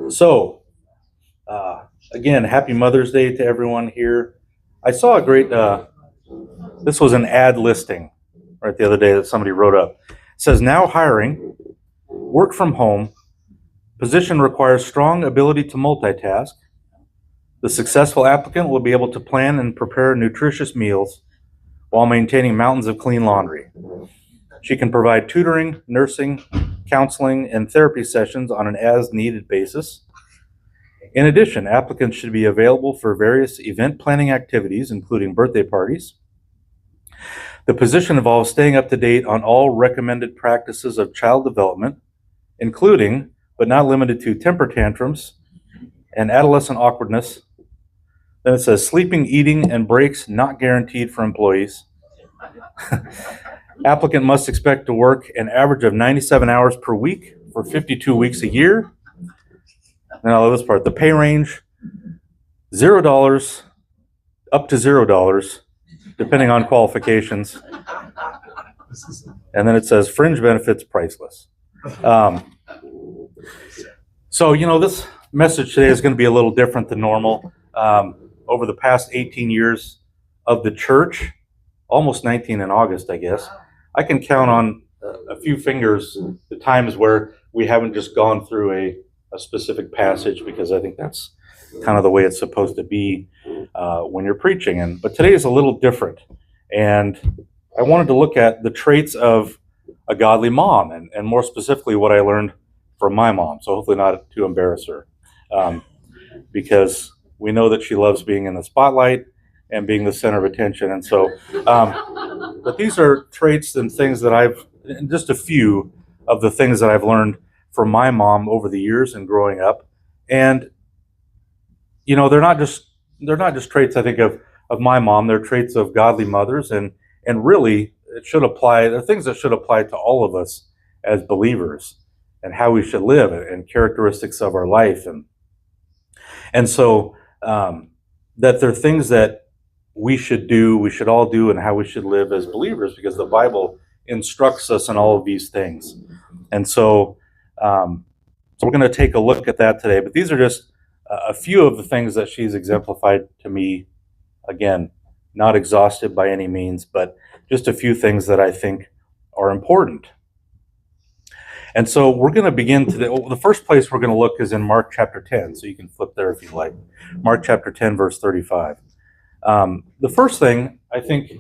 So, again, happy Mother's Day to everyone here. I saw a great, this was an ad listing right the other day that somebody wrote up. It says, now hiring, work from home, position requires strong ability to multitask. The successful applicant will be able to plan and prepare nutritious meals while maintaining mountains of clean laundry. She can provide tutoring, nursing, counseling, and therapy sessions on an as-needed basis. In addition, applicants should be available for various event planning activities, including birthday parties. The position involves staying up to date on all recommended practices of child development, including, but not limited to, temper tantrums and adolescent awkwardness. Then it says sleeping, eating, and breaks not guaranteed for employees. Applicant must expect to work an average of 97 hours per week for 52 weeks a year. Now, this part, the pay range, $0 up to $0, depending on qualifications. And then it says fringe benefits priceless. So, this message today is going to be a little different than normal. Over the past 18 years of the church, almost 19 in August, I guess, I can count on a few fingers the times where we haven't just gone through a specific passage, because I think that's kind of the way it's supposed to be when you're preaching. But today is a little different, and I wanted to look at the traits of a godly mom, and more specifically what I learned from my mom. So hopefully not to embarrass her, because we know that she loves being in the spotlight and being the center of attention. And so, but these are traits and things that just a few of the things that I've learned from my mom over the years and growing up. And they're not just traits, I think, of my mom. They're traits of godly mothers, and really it should apply. They're things that should apply to all of us as believers, and how we should live, and characteristics of our life, and so that they're things that we should do, we should all do, and how we should live as believers, because the Bible instructs us in all of these things. And so we're going to take a look at that today. But these are just a few of the things that she's exemplified to me. Again, not exhaustive by any means, but just a few things that I think are important. And so we're going to begin today. The first place we're going to look is in Mark chapter 10. So you can flip there if you like. Mark chapter 10, verse 35. The first thing I think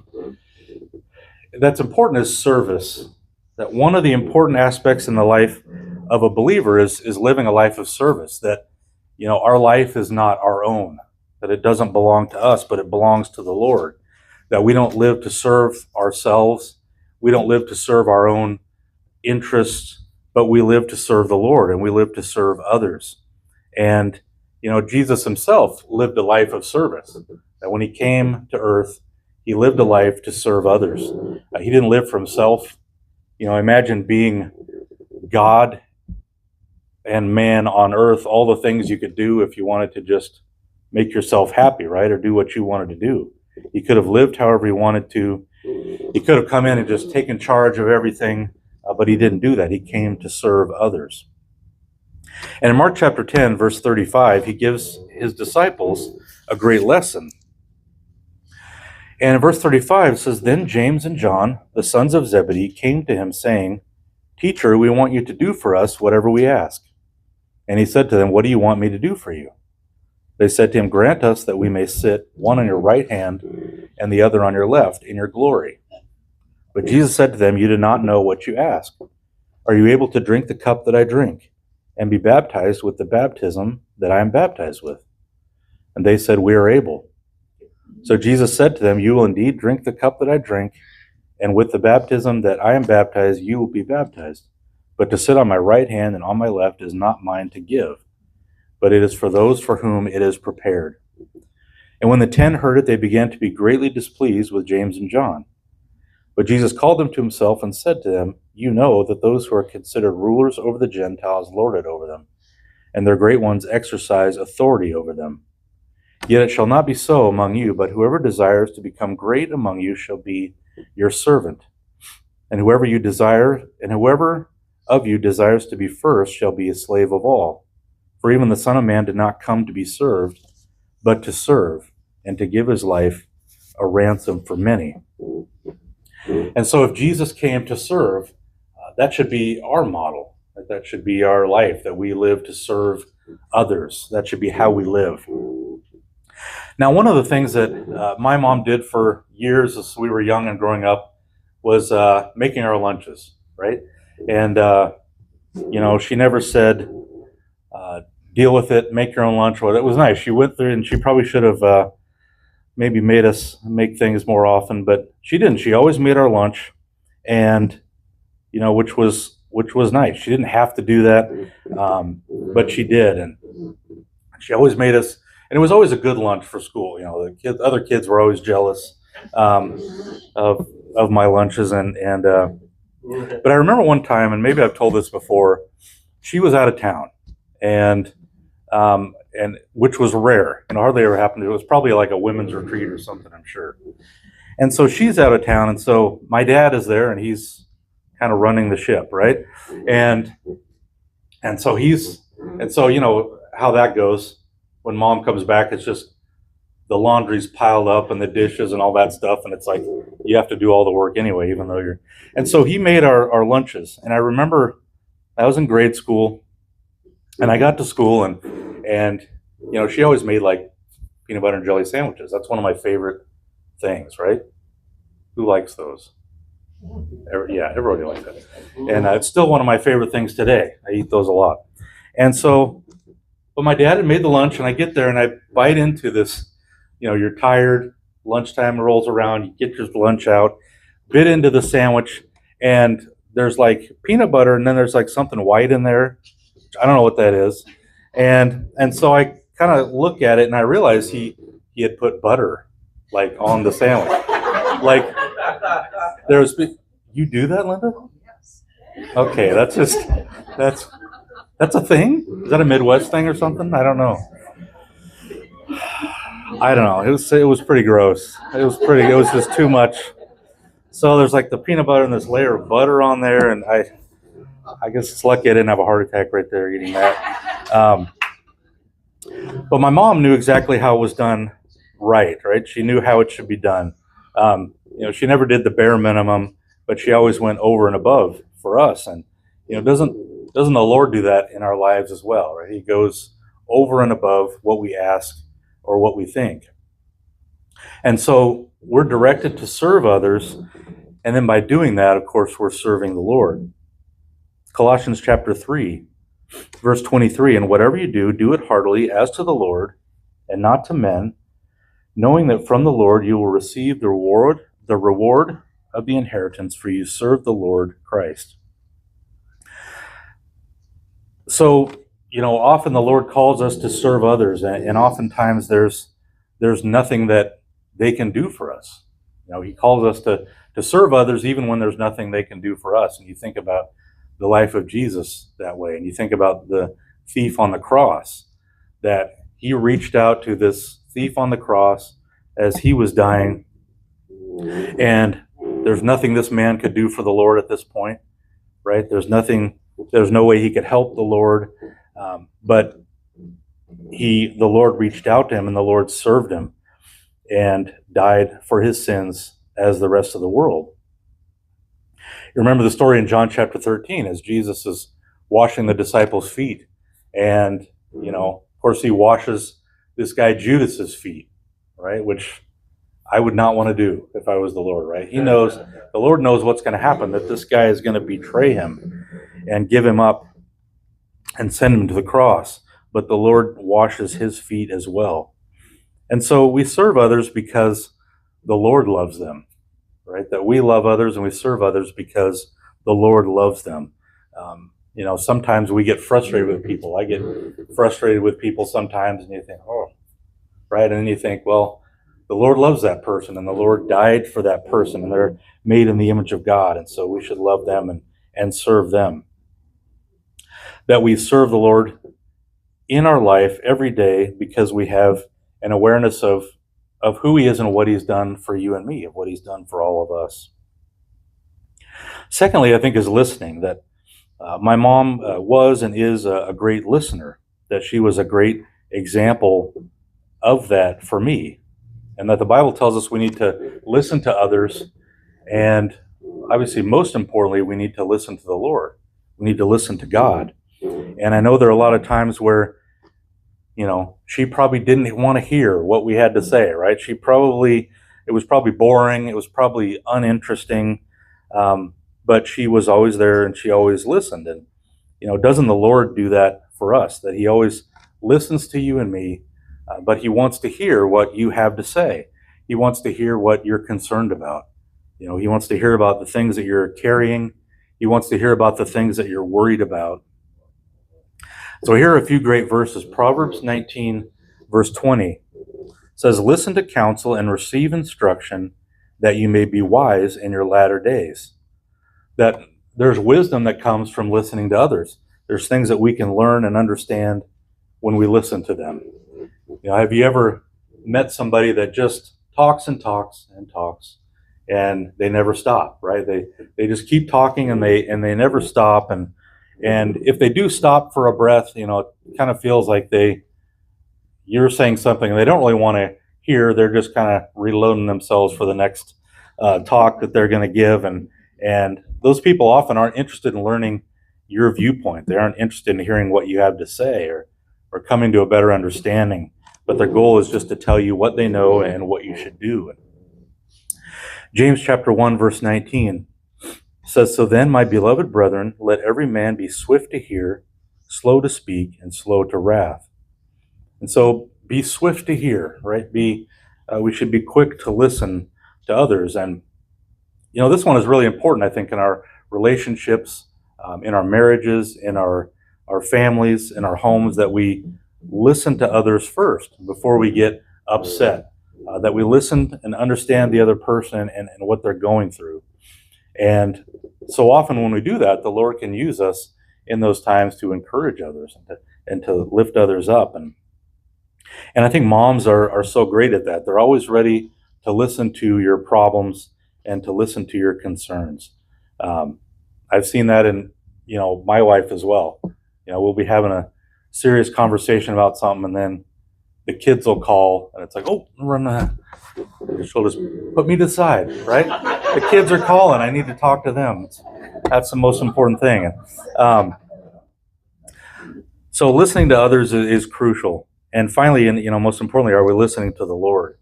that's important is service. That one of the important aspects in the life of a believer is living a life of service. That, our life is not our own. That it doesn't belong to us, but it belongs to the Lord. That we don't live to serve ourselves. We don't live to serve our own interests, but we live to serve the Lord, and we live to serve others. And, Jesus himself lived a life of service. That when he came to earth, he lived a life to serve others. He didn't live for himself. Imagine being God and man on earth, all the things you could do if you wanted to just make yourself happy, right? Or do what you wanted to do. He could have lived however he wanted to. He could have come in and just taken charge of everything, but he didn't do that. He came to serve others. And in Mark chapter 10, verse 35, he gives his disciples a great lesson. And in verse 35 it says, then James and John, the sons of Zebedee, came to him saying, Teacher, we want you to do for us whatever we ask. And he said to them, what do you want me to do for you? They said to him, grant us that we may sit, one on your right hand and the other on your left, in your glory. But Jesus said to them, you do not know what you ask. Are you able to drink the cup that I drink, and be baptized with the baptism that I am baptized with? And they said, we are able. So Jesus said to them, you will indeed drink the cup that I drink, and with the baptism that I am baptized, you will be baptized. But to sit on my right hand and on my left is not mine to give, but it is for those for whom it is prepared. And when the 10 heard it, they began to be greatly displeased with James and John. But Jesus called them to himself and said to them, you know that those who are considered rulers over the Gentiles lord it over them, and their great ones exercise authority over them. Yet it shall not be so among you, but whoever desires to become great among you shall be your servant. And whoever of you desires to be first shall be a slave of all. For even the Son of Man did not come to be served, but to serve, and to give his life a ransom for many. And so if Jesus came to serve, that should be our model. That should be our life, that we live to serve others. That should be how we live. Now, one of the things that my mom did for years as we were young and growing up was making our lunches, right? And, she never said, deal with it, make your own lunch. Well, it was nice. She went through, and she probably should have maybe made us make things more often, but she didn't. She always made our lunch, and which was nice. She didn't have to do that, but she did, and she always made us. And it was always a good lunch for school. The other kids were always jealous of my lunches, but I remember one time, and maybe I've told this before. She was out of town, and which was rare, and hardly ever happened. It was probably like a women's retreat or something, I'm sure. And so she's out of town, and so my dad is there, and he's kind of running the ship, right? And so how that goes. When mom comes back, it's just the laundry's piled up and the dishes and all that stuff, and it's like you have to do all the work anyway, even though you're. And so he made our lunches, and I remember I was in grade school, and I got to school, and she always made like peanut butter and jelly sandwiches. That's one of my favorite things, right? Who likes those? Yeah, everybody likes that, and it's still one of my favorite things today. I eat those a lot, and so. But my dad had made the lunch, and I get there and I bite into this. You're tired, lunchtime rolls around, you get your lunch out, bit into the sandwich, and there's like peanut butter, and then there's like something white in there. I don't know what that is. And so I kind of look at it and I realize he had put butter like on the sandwich. Like you do that, Linda? Okay, that's a thing? Is that a Midwest thing or something? I don't know. It was pretty gross. It was just too much. So there's like the peanut butter and this layer of butter on there, and I guess it's lucky I didn't have a heart attack right there eating that. But my mom knew exactly how it was done right? She knew how it should be done. She never did the bare minimum, but she always went over and above for us. And doesn't the Lord do that in our lives as well, right? He goes over and above what we ask or what we think. And so we're directed to serve others, and then by doing that, of course, we're serving the Lord. Colossians chapter 3, verse 23, and whatever you do, do it heartily as to the Lord and not to men, knowing that from the Lord you will receive the reward of the inheritance, for you serve the Lord Christ. So, often the Lord calls us to serve others, and oftentimes there's nothing that they can do for us. He calls us to serve others even when there's nothing they can do for us. And you think about the life of Jesus that way, and you think about the thief on the cross, that he reached out to this thief on the cross as he was dying, and there's nothing this man could do for the Lord at this point, right? There's no way he could help the Lord, but the Lord reached out to him, and the Lord served him and died for his sins as the rest of the world. You remember the story in John chapter 13 as Jesus is washing the disciples' feet, and of course he washes this guy Judas's feet, right? Which I would not want to do if I was the Lord, right? The Lord knows what's going to happen, that this guy is going to betray him and give him up and send him to the cross. But the Lord washes his feet as well. And so we serve others because the Lord loves them, right? That we love others and we serve others because the Lord loves them. Sometimes we get frustrated with people. I get frustrated with people sometimes, and you think, oh, right? And then you think, well, the Lord loves that person, and the Lord died for that person, and they're made in the image of God, and so we should love them and serve them. That we serve the Lord in our life every day because we have an awareness of who he is and what he's done for you and me, of what he's done for all of us. Secondly, I think is listening, that my mom was and is a great listener. that she was a great example of that for me. And that the Bible tells us we need to listen to others. And obviously, most importantly, we need to listen to the Lord. We need to listen to God. And I know there are a lot of times where, she probably didn't want to hear what we had to say, right? It was probably boring. It was probably uninteresting. But she was always there and she always listened. And, doesn't the Lord do that for us? That He always listens to you and me, but He wants to hear what you have to say. He wants to hear what you're concerned about. He wants to hear about the things that you're carrying. He wants to hear about the things that you're worried about. So here are a few great verses. Proverbs 19, verse 20 says, "Listen to counsel and receive instruction, that you may be wise in your latter days." That there's wisdom that comes from listening to others. There's things that we can learn and understand when we listen to them. Have you ever met somebody that just talks and talks and talks, and they never stop, right? They just keep talking and they never stop. And if they do stop for a breath, it kind of feels like you're saying something they don't really want to hear. They're just kind of reloading themselves for the next talk that they're going to give. And those people often aren't interested in learning your viewpoint. They aren't interested in hearing what you have to say or coming to a better understanding. But their goal is just to tell you what they know and what you should do. James chapter 1, verse 19 says, "So then, my beloved brethren, let every man be swift to hear, slow to speak, and slow to wrath." And so be swift to hear, right? We should be quick to listen to others. And, this one is really important, I think, in our relationships, in our marriages, in our families, in our homes, that we listen to others first before we get upset, that we listen and understand the other person and what they're going through. And so often when we do that, the Lord can use us in those times to encourage others and to lift others up. And I think moms are so great at that. They're always ready to listen to your problems and to listen to your concerns. I've seen that in, my wife as well. We'll be having a serious conversation about something, and then the kids will call, and it's like, oh, she'll just put me to the side, right? The kids are calling. I need to talk to them. That's the most important thing. So listening to others is crucial. And finally, and most importantly, are we listening to the Lord?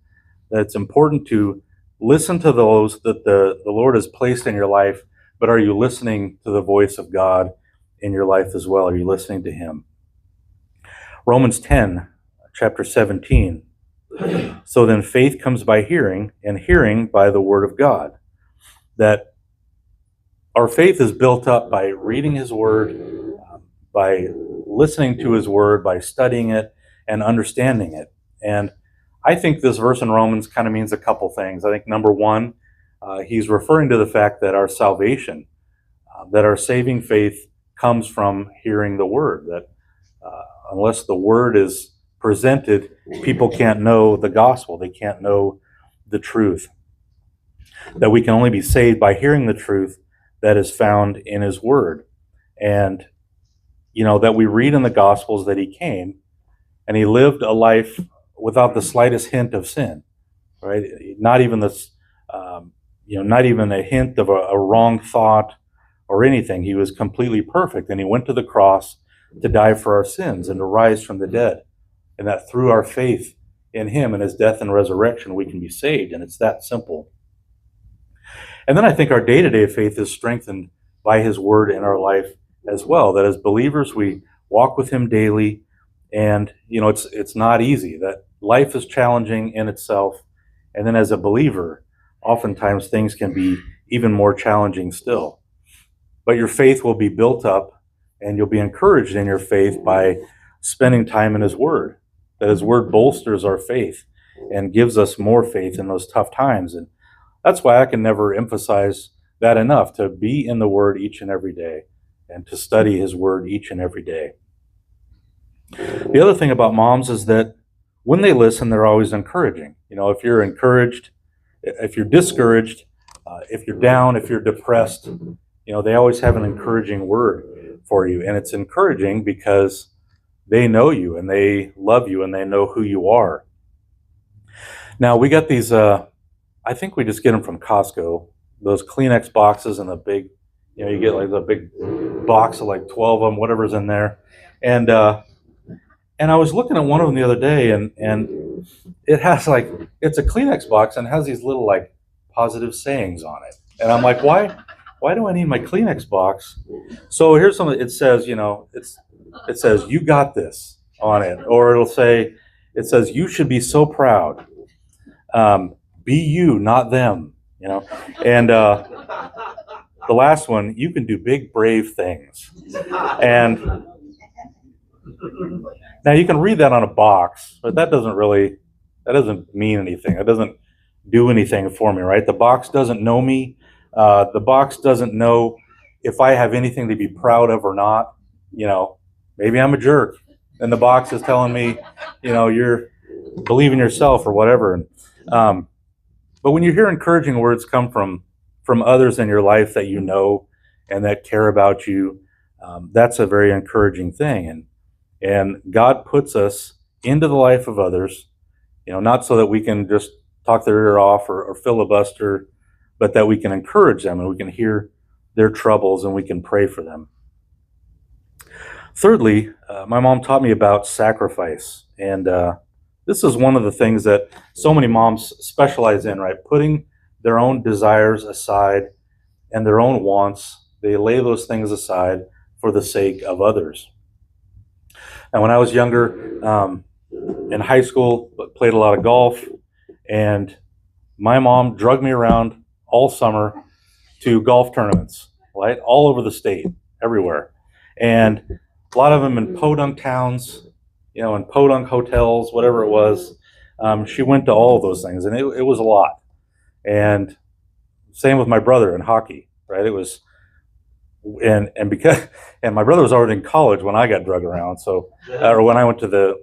That it's important to listen to those that the Lord has placed in your life, but are you listening to the voice of God in your life as well? Are you listening to Him? Romans 10, chapter 17. "So then faith comes by hearing, and hearing by the word of God." That our faith is built up by reading His word, by listening to His word, by studying it and understanding it. And I think this verse in Romans kind of means a couple things. I think number one, he's referring to the fact that our salvation, that our saving faith comes from hearing the word, that unless the word is presented, people can't know the gospel. They can't know the truth. That we can only be saved by hearing the truth that is found in His word. And, that we read in the gospels that He came and He lived a life without the slightest hint of sin, right? Not even this, not even a hint of a wrong thought or anything. He was completely perfect, and He went to the cross to die for our sins and to rise from the dead. And that through our faith in Him and His death and resurrection, we can be saved. And it's that simple. And then I think our day-to-day faith is strengthened by His word in our life as well. That as believers, we walk with Him daily. And, it's not easy. That life is challenging in itself. And then as a believer, oftentimes things can be even more challenging still. But your faith will be built up, and you'll be encouraged in your faith by spending time in His word. That His word bolsters our faith and gives us more faith in those tough times. And that's why I can never emphasize that enough, to be in the word each and every day and to study His word each and every day. The other thing about moms is that when they listen, they're always encouraging. If you're encouraged, if you're discouraged, if you're down, if you're depressed, they always have an encouraging word for you. And it's encouraging because they know you and they love you and they know who you are. Now we got these, I think we just get them from Costco, those Kleenex boxes and the big, you get like the big box of like 12 of them, whatever's in there. And, and I was looking at one of them the other day, and it has like, it's a Kleenex box and it has these little like positive sayings on it. And I'm like, why do I need my Kleenex box? So here's something. It says, it says, "You got this" on it, or it says, "You should be so proud. Be you, not them." And the last one, "You can do big, brave things." And now you can read that on a box, but that doesn't mean anything. It doesn't do anything for me, right? The box doesn't know me. The box doesn't know if I have anything to be proud of or not. Maybe I'm a jerk, and the box is telling me, you're believe in yourself or whatever. But when you hear encouraging words come from others in your life that you know and that care about you, that's a very encouraging thing. And God puts us into the life of others, not so that we can just talk their ear off or filibuster, but that we can encourage them and we can hear their troubles and we can pray for them. Thirdly, my mom taught me about sacrifice. And this is one of the things that so many moms specialize in, right? Putting their own desires aside and their own wants. They lay those things aside for the sake of others. Now, when I was younger, in high school, played a lot of golf, and my mom drugged me around all summer to golf tournaments, right? All over the state, everywhere. And a lot of them in podunk towns, in podunk hotels, whatever it was. She went to all of those things, and it was a lot. And same with my brother in hockey, right? It was, and my brother was already in college when I got drugged around, so or when I went to the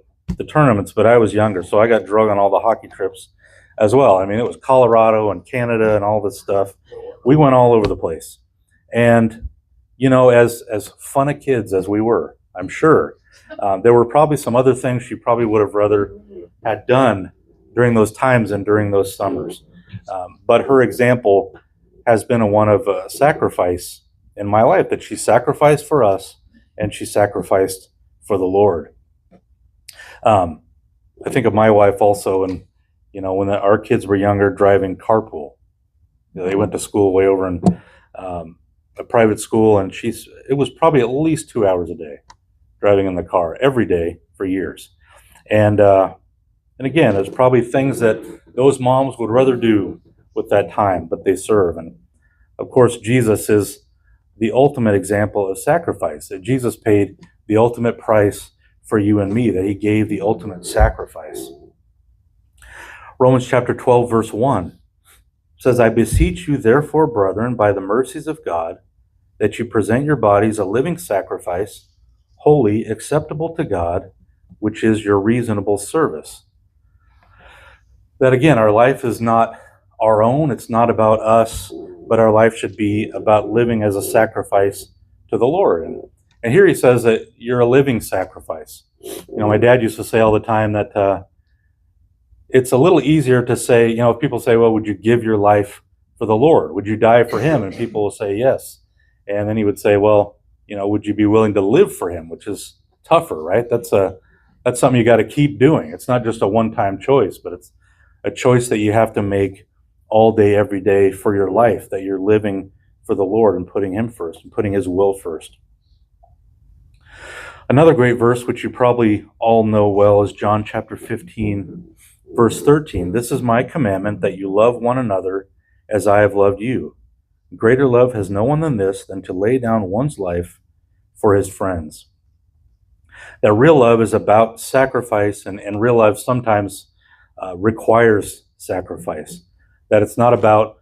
tournaments, but I was younger, so I got drugged on all the hockey trips as well. I mean, it was Colorado and Canada and all this stuff. We went all over the place, and as fun of kids as we were, I'm sure there were probably some other things she probably would have rather had done during those times and during those summers. But her example has been one of sacrifice in my life, that she sacrificed for us and she sacrificed for the Lord. I think of my wife also, and when our kids were younger, driving carpool. They went to school way over in a private school, and it was probably at least 2 hours a day driving in the car every day for years. And again, there's probably things that those moms would rather do with that time, but they serve. And of course, Jesus is the ultimate example of sacrifice. That Jesus paid the ultimate price for you and me, that he gave the ultimate sacrifice. Romans chapter 12, verse 1 says, "I beseech you, therefore, brethren, by the mercies of God, that you present your bodies a living sacrifice, holy, acceptable to God, which is your reasonable service." That again, our life is not our own, it's not about us, but our life should be about living as a sacrifice to the Lord. And here he says that you're a living sacrifice. My dad used to say all the time that it's a little easier to say, if people say, well, would you give your life for the Lord? Would you die for him? And people will say yes. And then he would say, well, would you be willing to live for him? Which is tougher, right? That's something you got to keep doing. It's not just a one-time choice, but it's a choice that you have to make all day, every day for your life, that you're living for the Lord and putting him first and putting his will first. Another great verse, which you probably all know well, is John chapter 15, verse 13. "This is my commandment, that you love one another as I have loved you. Greater love has no one than this, than to lay down one's life for his friends." That real love is about sacrifice, and real love sometimes requires sacrifice. That it's not about,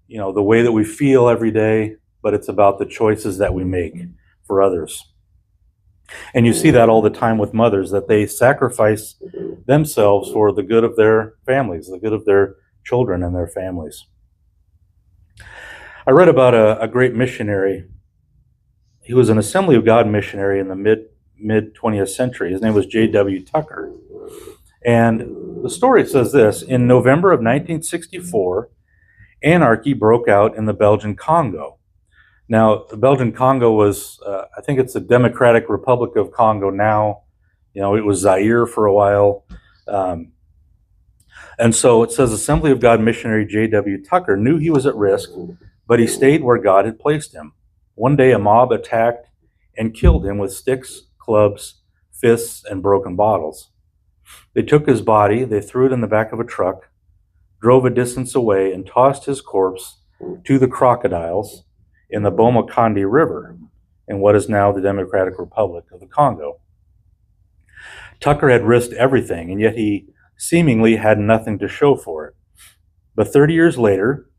the way that we feel every day, but it's about the choices that we make for others. And you see that all the time with mothers, that they sacrifice themselves for the good of their families, the good of their children and their families. I read about a great missionary. He was an Assembly of God missionary in the mid-20th century. His name was J.W. Tucker. And the story says this: in November of 1964, anarchy broke out in the Belgian Congo. Now, the Belgian Congo was, I think it's the Democratic Republic of Congo now. You know, it was Zaire for a while. And so it says Assembly of God missionary J.W. Tucker knew he was at risk, but he stayed where God had placed him. One day, a mob attacked and killed him with sticks, clubs, fists, and broken bottles. They took his body, they threw it in the back of a truck, drove a distance away, and tossed his corpse to the crocodiles in the Bomokandi River, in what is now the Democratic Republic of the Congo. Tucker had risked everything, and yet he seemingly had nothing to show for it. But 30 years later,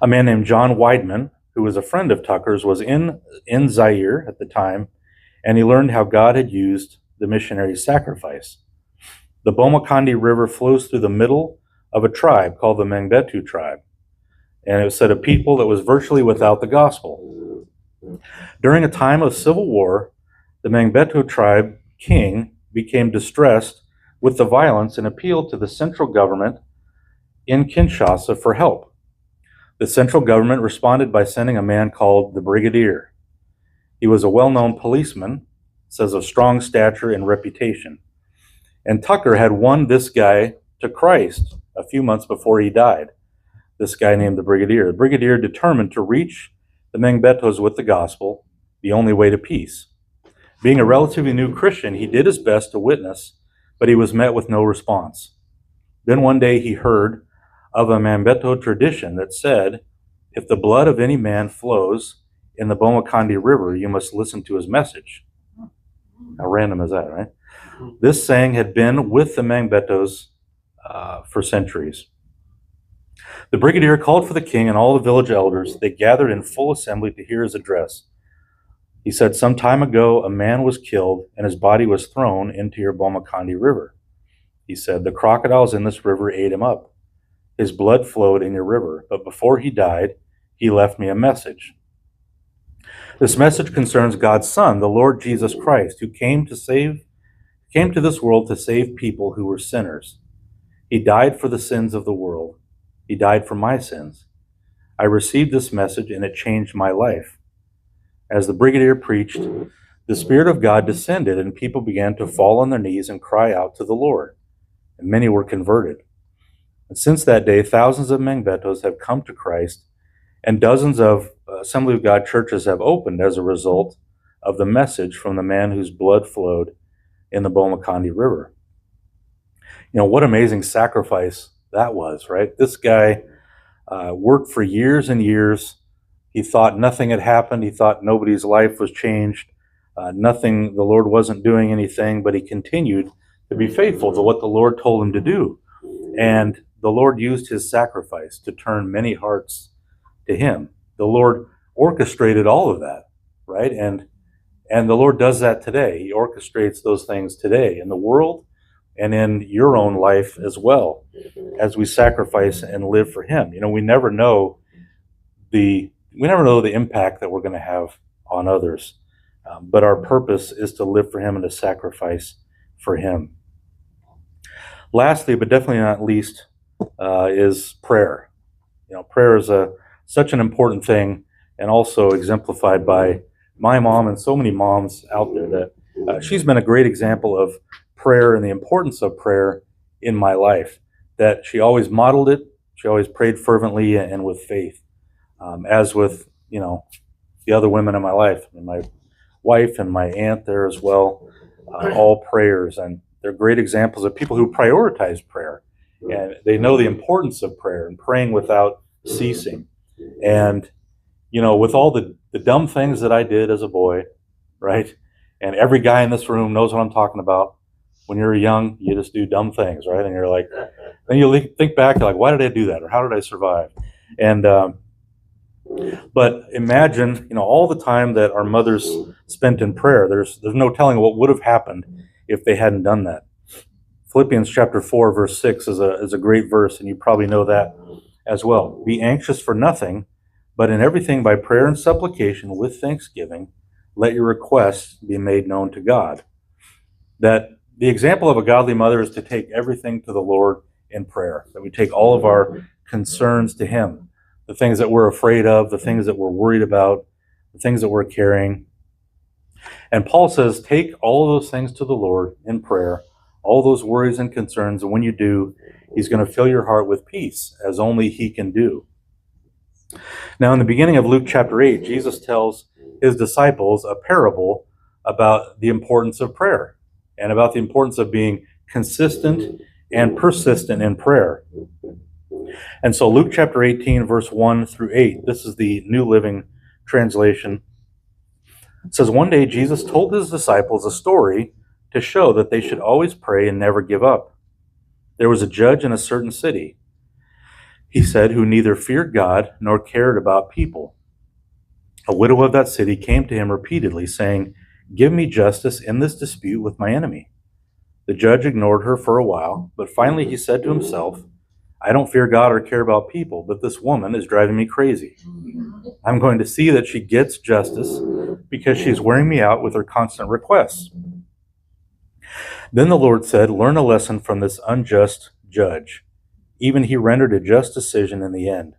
a man named John Weidman, who was a friend of Tucker's, was in Zaire at the time, and he learned how God had used the missionary's sacrifice. The Bomokandi River flows through the middle of a tribe called the Mangbetu tribe, and it was said a people that was virtually without the gospel. During a time of civil war, the Mangbetu tribe king became distressed with the violence and appealed to the central government in Kinshasa for help. The central government responded by sending a man called the Brigadier. He was a well-known policeman, says of strong stature and reputation. And Tucker had won this guy to Christ a few months before he died, this guy named the Brigadier. The Brigadier determined to reach the Mangbetus with the gospel, the only way to peace. Being a relatively new Christian, he did his best to witness, but he was met with no response. Then one day he heard of a Mangbetu tradition that said, if the blood of any man flows in the Bomokandi River, you must listen to his message. How random is that, right? This saying had been with the Mangbetus for centuries. The Brigadier called for the king and all the village elders. They gathered in full assembly to hear his address. He said, some time ago, a man was killed and his body was thrown into your Bomokandi River. He said, the crocodiles in this river ate him up. His blood flowed in your river, but before he died, he left me a message. This message concerns God's Son, the Lord Jesus Christ, who came to this world to save people who were sinners. He died for the sins of the world. He died for my sins. I received this message and it changed my life. As the Brigadier preached, the Spirit of God descended and people began to fall on their knees and cry out to the Lord. And many were converted. And since that day, thousands of Mangbetus have come to Christ, and dozens of Assembly of God churches have opened as a result of the message from the man whose blood flowed in the Bomokandi River. You know, what amazing sacrifice that was, right? This guy worked for years and years. He thought nothing had happened. He thought nobody's life was changed. The Lord wasn't doing anything, but he continued to be faithful to what the Lord told him to do. And the Lord used his sacrifice to turn many hearts to him. The Lord orchestrated all of that, right? And the Lord does that today. He orchestrates those things today in the world and in your own life as well, as we sacrifice and live for him. You know, we never know the impact that we're going to have on others, but our purpose is to live for him and to sacrifice for him. Lastly, but definitely not least, is prayer. You know, prayer is such an important thing, and also exemplified by my mom and so many moms out there that she's been a great example of prayer and the importance of prayer in my life, that she always modeled it. She always prayed fervently and with faith, as with, you know, the other women in my life, and my wife and my aunt there as well, all prayers. And they're great examples of people who prioritize prayer, and they know the importance of prayer and praying without ceasing. And, you know, with all the dumb things that I did as a boy, right? And every guy in this room knows what I'm talking about. When you're young, you just do dumb things, right? And you're like, then you think back, you're like, why did I do that? Or how did I survive? And, but imagine, you know, all the time that our mothers spent in prayer. There's no telling what would have happened if they hadn't done that. Philippians chapter 4, verse 6 is a great verse, and you probably know that as well. Be anxious for nothing, but in everything by prayer and supplication with thanksgiving, let your requests be made known to God. That the example of a godly mother is to take everything to the Lord in prayer, that we take all of our concerns to Him, the things that we're afraid of, the things that we're worried about, the things that we're carrying. And Paul says, take all of those things to the Lord in prayer, all those worries and concerns, and when you do, He's going to fill your heart with peace, as only He can do. Now, in the beginning of Luke chapter 8, Jesus tells His disciples a parable about the importance of prayer and about the importance of being consistent and persistent in prayer. And so Luke chapter 18, verse 1 through 8, this is the New Living Translation. It says, one day Jesus told His disciples a story to show that they should always pray and never give up. There was a judge in a certain city, he said, who neither feared God nor cared about people. A widow of that city came to him repeatedly, saying, give me justice in this dispute with my enemy. The judge ignored her for a while, but finally he said to himself, I don't fear God or care about people, but this woman is driving me crazy. I'm going to see that she gets justice because she's wearing me out with her constant requests. Then the Lord said, learn a lesson from this unjust judge. Even he rendered a just decision in the end.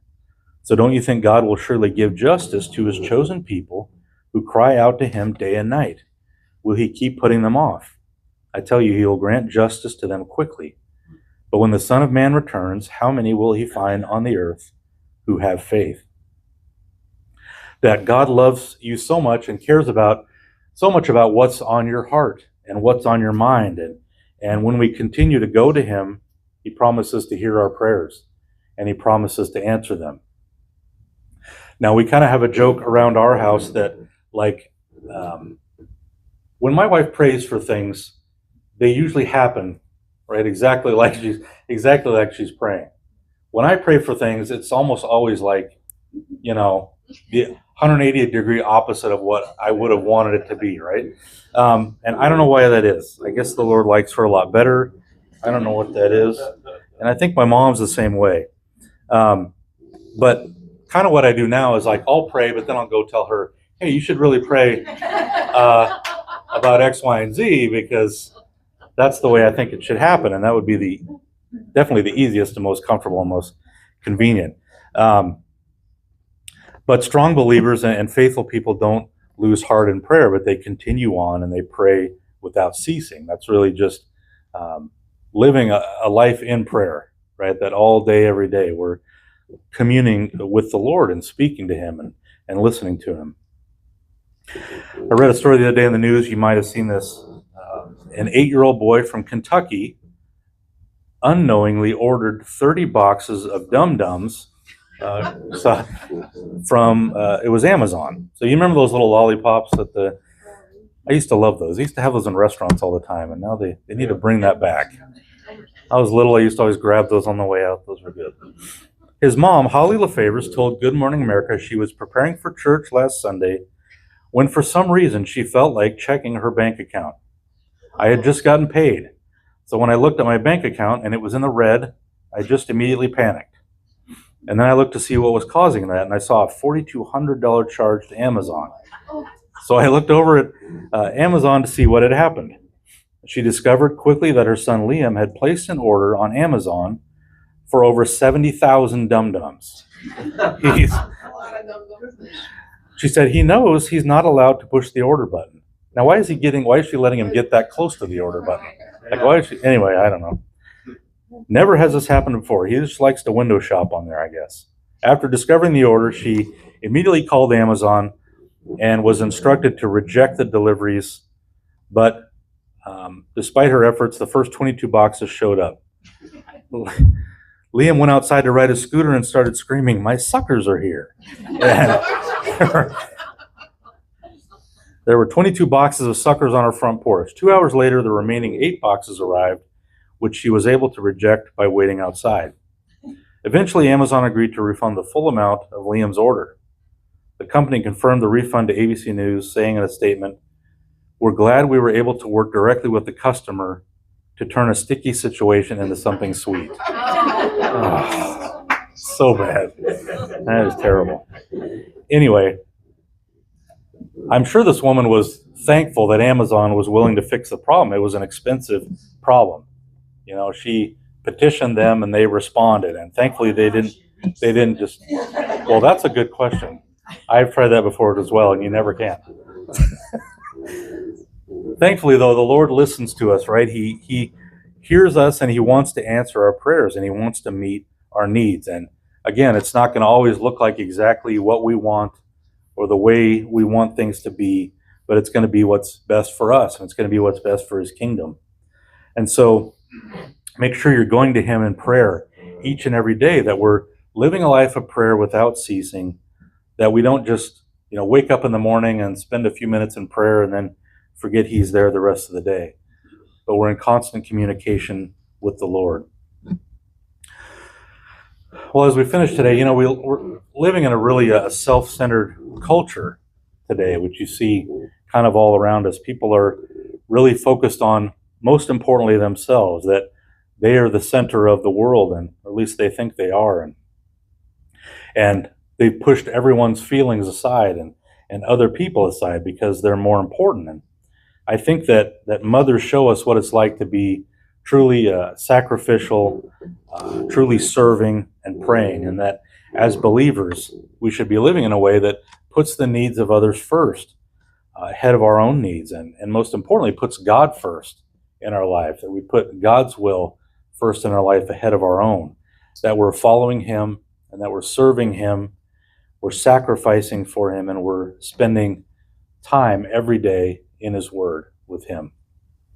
So don't you think God will surely give justice to His chosen people who cry out to Him day and night? Will He keep putting them off? I tell you, He will grant justice to them quickly. But when the Son of Man returns, how many will He find on the earth who have faith? That God loves you so much and cares about so much about what's on your heart and what's on your mind. And when we continue to go to Him, He promises to hear our prayers and He promises to answer them. Now, we kind of have a joke around our house that, like, when my wife prays for things, they usually happen, right? Exactly like she's praying. When I pray for things, it's almost always like, the 180-degree opposite of what I would have wanted it to be, right? And I don't know why that is. I guess the Lord likes her a lot better. I don't know what that is. And I think my mom's the same way. But kind of what I do now is, like, I'll pray, but then I'll go tell her, hey, you should really pray about X, Y, and Z, because that's the way I think it should happen. And that would be definitely the easiest and most comfortable and most convenient. But strong believers and faithful people don't lose heart in prayer, but they continue on and they pray without ceasing. That's really just living a life in prayer, right? That all day, every day, we're communing with the Lord and speaking to Him and listening to Him. I read a story the other day in the news. You might have seen this. An 8-year-old boy from Kentucky unknowingly ordered 30 boxes of Dum-Dums from it was Amazon. So you remember those little lollipops I used to love those. I used to have those in restaurants all the time, and now they need to bring that back. I was little, I used to always grab those on the way out. Those were good. His mom, Holly LaFavors, told Good Morning America she was preparing for church last Sunday when for some reason she felt like checking her bank account. I had just gotten paid, so when I looked at my bank account and it was in the red, I just immediately panicked. And then I looked to see what was causing that, and I saw a $4,200 charge to Amazon. So I looked over at Amazon to see what had happened. She discovered quickly that her son Liam had placed an order on Amazon for over 70,000 Dum-Dums. She said he knows he's not allowed to push the order button. Now, why is she letting him get that close to the order button? Anyway, I don't know. Never has this happened before. He just likes to window shop on there, I guess. After discovering the order, she immediately called Amazon and was instructed to reject the deliveries. But despite her efforts, the first 22 boxes showed up. Liam went outside to ride his scooter and started screaming, "My suckers are here." And there were 22 boxes of suckers on her front porch. 2 hours later, the remaining 8 boxes arrived, which she was able to reject by waiting outside. Eventually, Amazon agreed to refund the full amount of Liam's order. The company confirmed the refund to ABC News, saying in a statement, "We're glad we were able to work directly with the customer to turn a sticky situation into something sweet." Oh, so bad. That is terrible. Anyway, I'm sure this woman was thankful that Amazon was willing to fix the problem. It was an expensive problem. You know, she petitioned them and they responded, and thankfully they didn't just, well, that's a good question. I've tried that before as well, and you never can. Thankfully, though, the Lord listens to us, right? He hears us, and He wants to answer our prayers, and He wants to meet our needs. And again, it's not going to always look like exactly what we want or the way we want things to be, but it's going to be what's best for us, and it's going to be what's best for His kingdom. And so make sure you're going to Him in prayer each and every day, that we're living a life of prayer without ceasing, that we don't just, wake up in the morning and spend a few minutes in prayer and then forget He's there the rest of the day. But we're in constant communication with the Lord. Well, as we finish today, we're living in a really self-centered culture today, which you see kind of all around us. People are really focused on, most importantly, themselves, that they are the center of the world, and or at least they think they are. And they've pushed everyone's feelings aside and other people aside because they're more important. And I think that mothers show us what it's like to be truly sacrificial, truly serving and praying, and that as believers, we should be living in a way that puts the needs of others first, ahead of our own needs, and most importantly, puts God first in our life, that we put God's will first in our life ahead of our own, that we're following Him and that we're serving Him, we're sacrificing for Him, and we're spending time every day in His Word with Him.